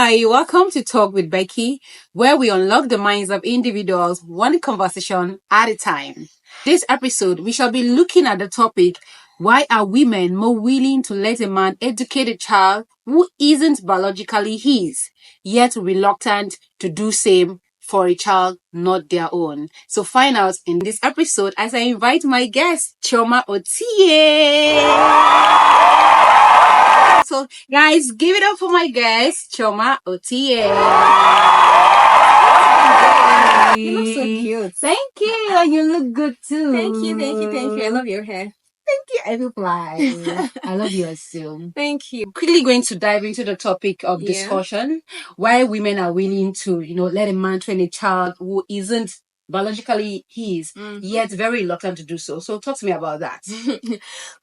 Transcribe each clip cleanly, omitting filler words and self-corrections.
Hi, welcome to Talk with Becky, where we unlock the minds of individuals one conversation at a time. This episode, we shall be looking at the topic, why are women more willing to let a man educate a child who isn't biologically his, yet reluctant to do same for a child not their own? So find out in this episode as I invite my guest, Chioma Otieh. So, guys, give it up for my guest, Chioma Otieh. You look so cute. Thank you. And you look good too. Thank you. I love your hair. Thank you, everybody. I love you too. Thank you. Quickly going to dive into the topic of discussion, why women are willing to, let a man train a child who isn't biologically his, yet very reluctant to do so. So talk to me about that.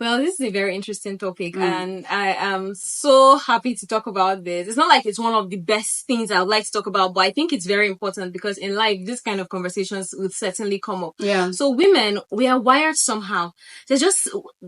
Well, this is a very interesting topic, and I am so happy to talk about this. It's not like it's one of the best things I would like to talk about, but I think it's very important because in life, this kind of conversations will certainly come up. Yeah. So women, we are wired somehow.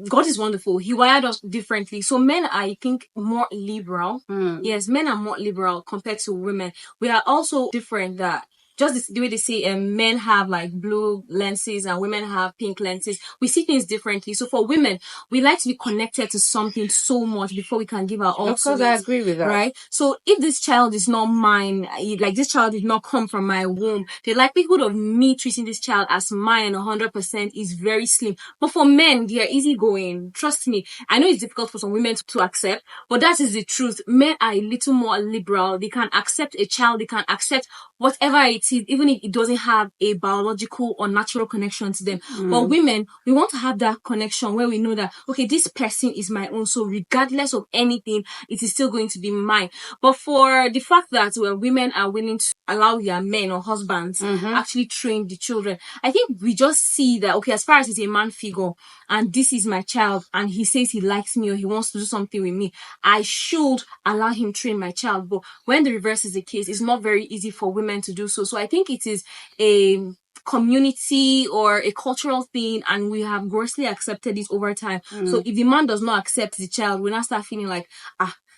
God is wonderful. He wired us differently. So men are, I think, more liberal. Yes, men are more liberal compared to women. We are also different that just the way they say men have like blue lenses and women have pink lenses. We see things differently. So for women, we like to be connected to something so much before we can give our all. Of course, I agree with that. Right? So if this child is not mine, like this child did not come from my womb, the likelihood of me treating this child as mine 100% is very slim. But for men, they are easygoing. Trust me. I know it's difficult for some women to accept, but that is the truth. Men are a little more liberal. They can accept a child. They can accept whatever it is, even if it doesn't have a biological or natural connection to them. But women, we want to have that connection where we know that, okay, this person is my own. So regardless of anything, it is still going to be mine. But for the fact that women are willing to allow their men or husbands actually train the children, I think we just see that, okay, as far as it's a man figure and this is my child and he says he likes me or he wants to do something with me, I should allow him train my child. But when the reverse is the case, it's not very easy for women to do so. So I think it is a community or a cultural thing, and we have grossly accepted it over time. So if the man does not accept the child, we now start feeling like,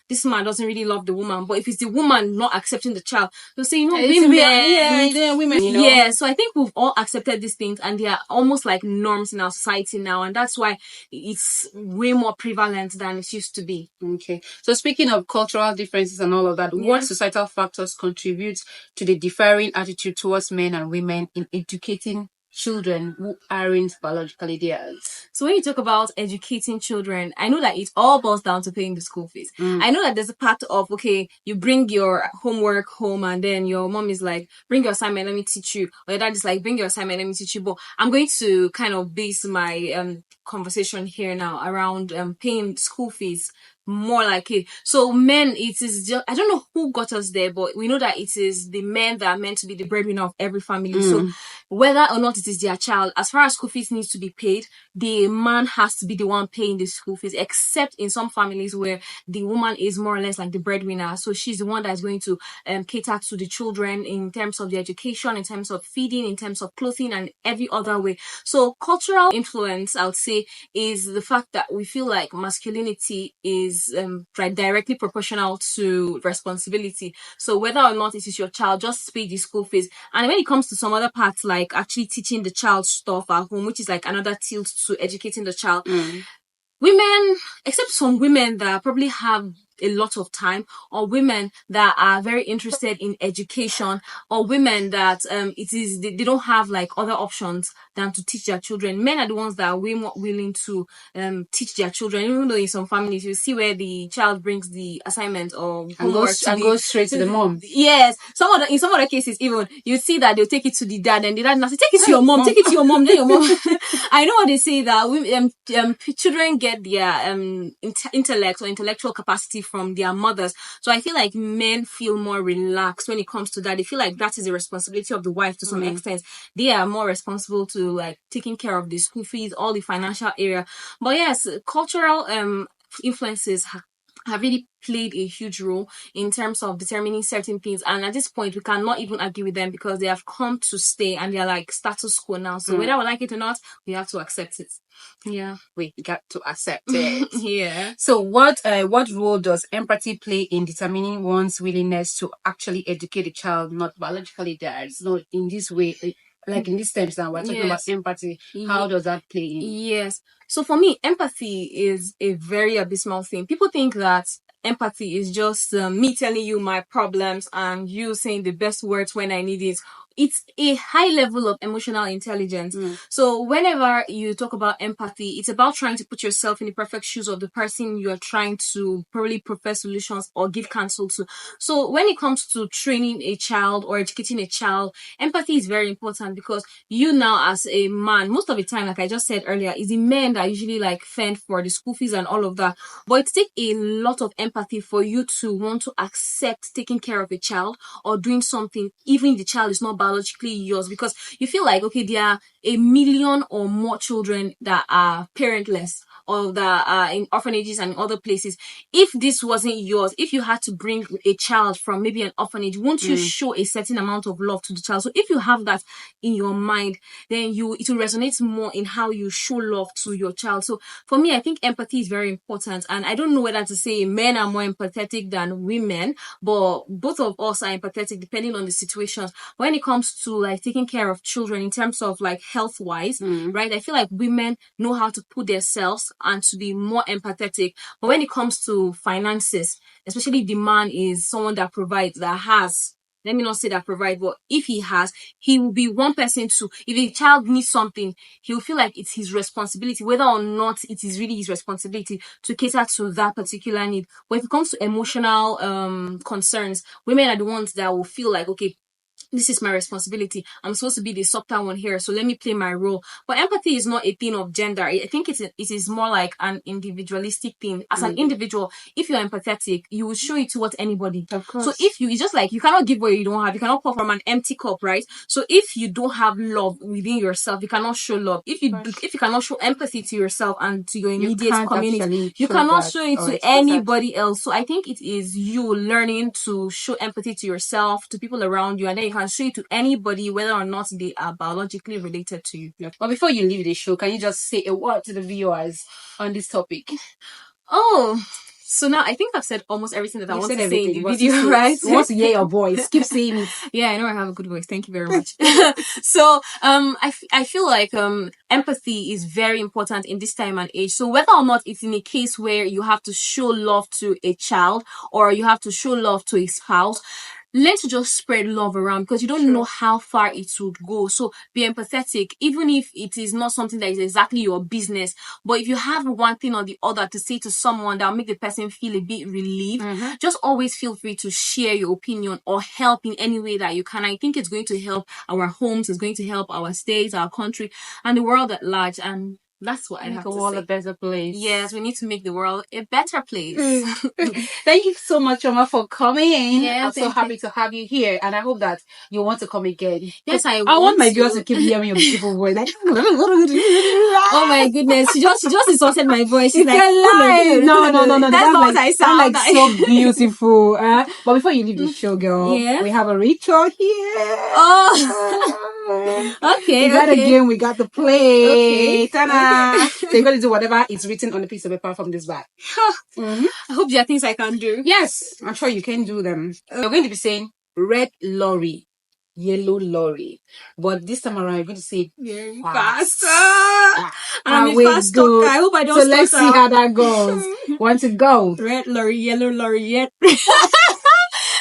this man doesn't really love the woman. But if it's the woman not accepting the child, they'll say, women. Yeah, so I think we've all accepted these things and they are almost like norms in our society now. And that's why it's way more prevalent than it used to be. Okay. So speaking of cultural differences and all of that, what societal factors contribute to the differing attitude towards men and women in educating children who aren't biologically theirs? So when you talk about educating children, I know that it all boils down to paying the school fees. I know that there's a part of, okay, you bring your homework home and then your mom is like, bring your assignment, let me teach you. Or your dad is like, bring your assignment, let me teach you. But I'm going to kind of base my conversation here now around paying school fees more like it. So men, it is just, I don't know who got us there, but we know that it is the men that are meant to be the breadwinner of every family. So whether or not it is their child, as far as school fees needs to be paid, the man has to be the one paying the school fees, except in some families where the woman is more or less like the breadwinner. So she's the one that's going to cater to the children in terms of the education, in terms of feeding, in terms of clothing and every other way. So cultural influence, I would say, is the fact that we feel like masculinity is directly proportional to responsibility. So whether or not it is your child, just pay the school fees. And when it comes to some other parts, like actually teaching the child stuff at home, which is like another tilt to educating the child, women, except some women that probably have a lot of time, or women that are very interested in education, or women that they don't have like other options than to teach their children. Men are the ones that are way more willing to teach their children, even though in some families you see where the child brings the assignment or homework and goes straight to the mom. Yes, in some other cases even you see that they'll take it to the dad and the dad now say, take it to your mom, take it to your mom, then your mom. I know what they say, that children get their intellect or intellectual capacity from their mothers. So I feel like men feel more relaxed when it comes to that. They feel like that is the responsibility of the wife to some extent. They are more responsible to like taking care of the school fees, all the financial area. But yes, cultural influences have really played a huge role in terms of determining certain things. And at this point, we cannot even argue with them because they have come to stay and they're like status quo now. So whether we like it or not, we have to accept it. Yeah. We got to accept it. Yeah. So what role does empathy play in determining one's willingness to actually educate a child, not biologically theirs? No, in this way, like in this terms now, we're talking about empathy. How does that play in? Yes. So for me, empathy is a very abysmal thing. People think that empathy is just me telling you my problems and you saying the best words when I need it. It's a high level of emotional intelligence. So whenever you talk about empathy, it's about trying to put yourself in the perfect shoes of the person you are trying to probably profess solutions or give counsel to. So when it comes to training a child or educating a child, empathy is very important because you now as a man, most of the time, like I just said earlier, is the men that usually like fend for the school fees and all of that. But it takes a lot of empathy for you to want to accept taking care of a child or doing something, even if the child is not biologically yours, because you feel like, okay, there are a million or more children that are parentless or that are in orphanages and other places. If this wasn't yours, if you had to bring a child from maybe an orphanage, won't you show a certain amount of love to the child? So if you have that in your mind, then it will resonate more in how you show love to your child. So for me, I think empathy is very important. And I don't know whether to say men are more empathetic than women, but both of us are empathetic depending on the situations. When it comes to like taking care of children in terms of like health wise, right? I feel like women know how to put themselves and to be more empathetic. But when it comes to finances, especially if the man is someone that provides, that has, let me not say that provide, but if he has, he will be one person to, if a child needs something, he'll feel like it's his responsibility, whether or not it is really his responsibility to cater to that particular need. But if it comes to emotional concerns, women are the ones that will feel like, okay, this is my responsibility. I'm supposed to be the softer one here, so let me play my role. But empathy is not a thing of gender. I think it is more like an individualistic thing. As an individual, if you're empathetic, you will show it towards anybody. Of course. So if it's just like, you cannot give what you don't have. You cannot pour from an empty cup, right? So if you don't have love within yourself, you cannot show love. If you cannot show empathy to yourself and to your immediate community, you cannot show it to anybody else. So I think it is you learning to show empathy to yourself, to people around you, and then you can show it to anybody, whether or not they are biologically related to you. But before you leave the show, can you just say a word to the viewers on this topic? Oh, so now I think I've said almost everything that I want to say in the video, right? I want to hear your voice. Keep saying it. Yeah, I know I have a good voice. Thank you very much. So, I feel like empathy is very important in this time and age. So whether or not it's in a case where you have to show love to a child or you have to show love to a spouse, learn to just spread love around, because you don't know how far it would go. So be empathetic, even if it is not something that is exactly your business. But if you have one thing or the other to say to someone that will make the person feel a bit relieved, just always feel free to share your opinion or help in any way that you can. I think it's going to help our homes, it's going to help our states, our country, and the world at large. And that's what I have to say. Make the world a better place. Yes, we need to make the world a better place. Thank you so much, Chioma, for coming. Yeah, I'm so happy to have you here, and I hope that you want to come again. Yes, I want my viewers to keep hearing your beautiful voice. Like, oh my goodness, she just insulted my voice. She's like, no. That's not what I sound like. So beautiful. But before you leave the show, girl, we have a ritual here. Oh, okay. We got a game. We got the play. Okay. Ta-da! So you're going to do whatever is written on the piece of paper from this bag. I hope there are things I can do. Yes, I'm sure you can do them. You're going to be saying red lorry, yellow lorry, but this time around you're going to say fast. And I'm a fast talker. I hope I don't. So let's see how that goes. Want to go? Red lorry, yellow lorry,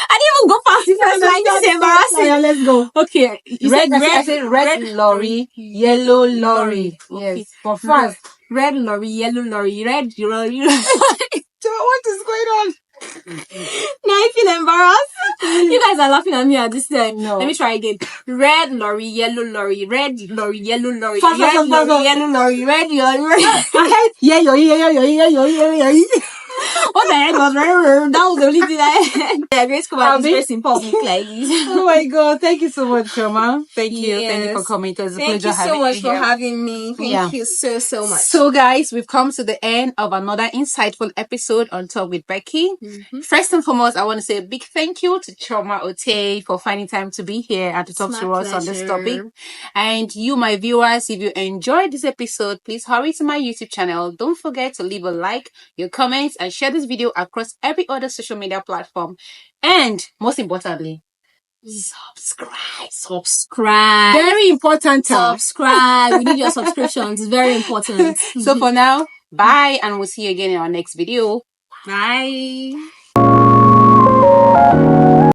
I didn't even go fast. Like, this is embarrassing. Yeah, let's go. Okay. I said red lorry, yellow lorry. Okay. Yes, for fast. Red lorry, yellow lorry, red lorry. So what is going on? Now I feel embarrassed. You guys are laughing at me at this time. No. Let me try again. Red lorry, yellow lorry, red lorry, yellow lorry, fast, red lorry, yellow lorry, red lorry. Yeah. What I heard was that was the only thing I heard. Yeah, going to come out this place in public like this. Oh my God. Thank you so much, Chioma. Thank you. Thank you for coming. It was a pleasure having you. Thank you so much for having me. Thank you so much. So guys, we've come to the end of another insightful episode on Talk with Becky. First and foremost, I want to say a big thank you to Chioma Otieh for finding time to be here and to talk to us on this topic. And you, my viewers, if you enjoyed this episode, please hurry to my YouTube channel. Don't forget to leave a like, your comments, and share this video across every other social media platform. And most importantly, subscribe. Very important. Subscribe. We need your subscriptions. It's very important. So for now, bye, and we'll see you again in our next video. Bye.